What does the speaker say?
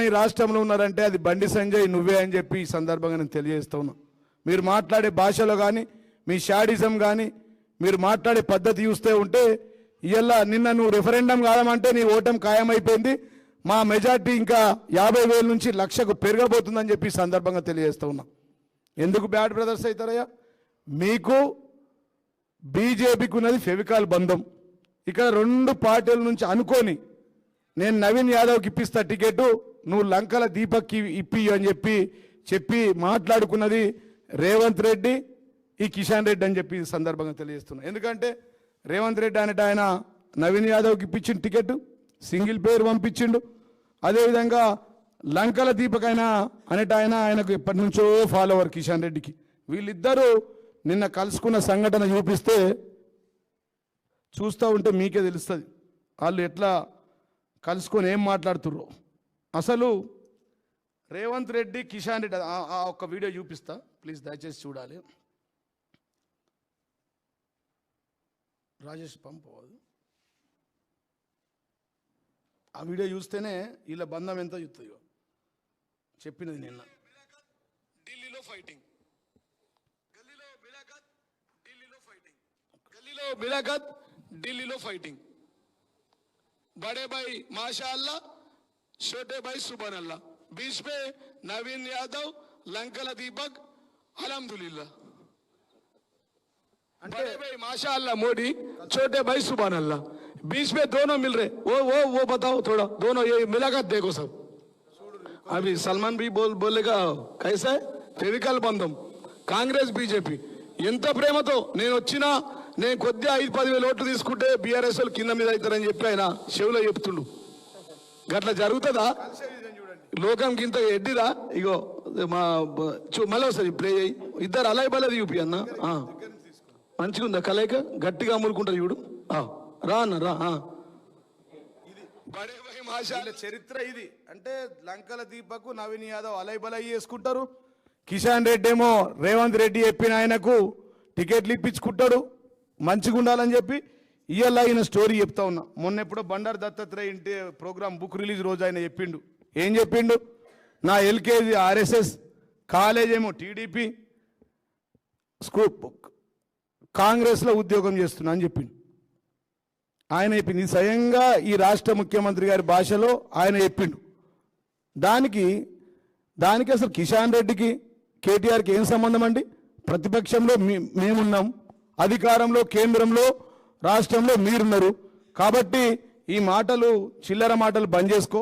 ఈ రాష్ట్రంలో ఉన్నారంటే అది బండి సంజయ్ నువ్వే అని చెప్పి ఈ సందర్భంగా నేను తెలియజేస్తా ఉన్నా. మీరు మాట్లాడే భాషలో కానీ మీ షాడిజం కానీ మీరు మాట్లాడే పద్ధతి చూస్తే ఉంటే ఇవాళ నిన్న నువ్వు రిఫరెండం కాదమంటే నీ ఓటమి ఖాయమైపోయింది. మా మెజార్టీ ఇంకా 50,000 నుంచి 1,00,000కు పెరగబోతుందని చెప్పి ఈ సందర్భంగా తెలియజేస్తూ ఉన్నా. ఎందుకు బ్యాడ్ బ్రదర్స్ అవుతారయ్యా? మీకు బీజేపీకి ఉన్నది ఫెవికాల్ బంధం. ఇక్కడ 2 పార్టీల నుంచి అనుకొని నేను నవీన్ యాదవ్కి ఇప్పిస్తా టికెట్, నువ్వు లంకల దీపక్కి ఇప్పి అని చెప్పి మాట్లాడుకున్నది రేవంత్ రెడ్డి ఈ కిషన్ రెడ్డి అని చెప్పి సందర్భంగా తెలియజేస్తున్నా. ఎందుకంటే రేవంత్ రెడ్డి అనేట ఆయన నవీన్ యాదవ్కి ఇప్పించిన టికెట్ సింగిల్ పేరు పంపించిండు. అదేవిధంగా లంకల దీపక్ అయినా అనేట ఆయనకు ఎప్పటి నుంచో ఫాలోవర్ కిషన్ రెడ్డికి. వీళ్ళిద్దరూ నిన్న కలుసుకున్న సంఘటన చూపిస్తే చూస్తూ ఉంటే మీకే తెలుస్తుంది వాళ్ళు ఎట్లా కలుసుకొని ఏం మాట్లాడుతుర్రో. అసలు రేవంత్ రెడ్డి కిషన్ రెడ్డి ఆ ఒక్క వీడియో చూపిస్తా ప్లీజ్, దయచేసి చూడాలి. రాజేష్ పంపవద్దు. ఆ వీడియో చూస్తేనే వీళ్ళ బంధం ఎంత చూస్తుందో చెప్పినది నిన్న. ఢిల్లీలో ఫైటింగ్, గల్లీలో మిలాఖత్, ఢిల్లీలో ఫైటింగ్, గల్లీలో మిలాఖత్, ఢిల్లీలో ఫైటింగ్. बड़े भाई माशाअल्लाह, छोटे भाई सुभान अल्लाह, बीच में नवीन यादव, लंकला दीपक, अल्हम्दुलिल्लाह. बड़े भाई माशाअल्लाह मोदी, छोटे भाई सुभान अल्लाह, बीच में दोनों मिल रहे. वो बताओ थोड़ा, दोनों ये मिलाकर देखो सब. अभी सलमान भी बोलेगा कैसा है फेविकल बंधम. कांग्रेस बीजेपी ఎంత ప్రేమతో నేను వచ్చినా నేను కొద్దిగా 5-10,000 ఓట్లు తీసుకుంటే బీఆర్ఎస్ వాళ్ళు కింద మీద అవుతారని చెప్పి ఆయన చెవులో చెప్తుండు. గట్లా జరుగుతుందా? లోకంకి ఇంత ఎడ్డిరా? ఇగో మా మళ్ళీ ఒకసారి ప్లే చేయి. ఇద్దరు అలాయ్ బలది చూపి అన్న, మంచిగా ఉందా కలయిక? గట్టిగా అమ్ముకుంటారు చూడు. రా అన్న రా. చరిత్ర ఇది. అంటే లంకల దీపకు నవీన్ యాదవ్ అలాయ్ బలై చేసుకుంటారు. కిషన్ రెడ్డి ఏమో రేవంత్ రెడ్డి చెప్పిన ఆయనకు టికెట్లు ఇప్పించుకుంటాడు మంచిగా ఉండాలని చెప్పి. ఇవాళ ఆయన స్టోరీ చెప్తా ఉన్నా. మొన్న ఎప్పుడో బండారు దత్తాత్రేయ ఇంటి ప్రోగ్రామ్ బుక్ రిలీజ్ రోజు ఆయన చెప్పిండు. ఏం చెప్పిండు? నా ఎల్కేజీ ఆర్ఎస్ఎస్, కాలేజ్ ఏమో టీడీపీ, స్కూల్ కాంగ్రెస్లో ఉద్యోగం చేస్తున్నా అని చెప్పిండు. ఆయన చెప్పింది స్వయంగా ఈ రాష్ట్ర ముఖ్యమంత్రి గారి భాషలో ఆయన చెప్పిండు. దానికి అసలు కిషన్ రెడ్డికి కేటీఆర్కి ఏం సంబంధం అండి? ప్రతిపక్షంలో మేమున్నాం, అధికారంలో కేంద్రంలో రాష్ట్రంలో మీరున్నారు. కాబట్టి ఈ మాటలు చిల్లర మాటలు బంద్ చేసుకో.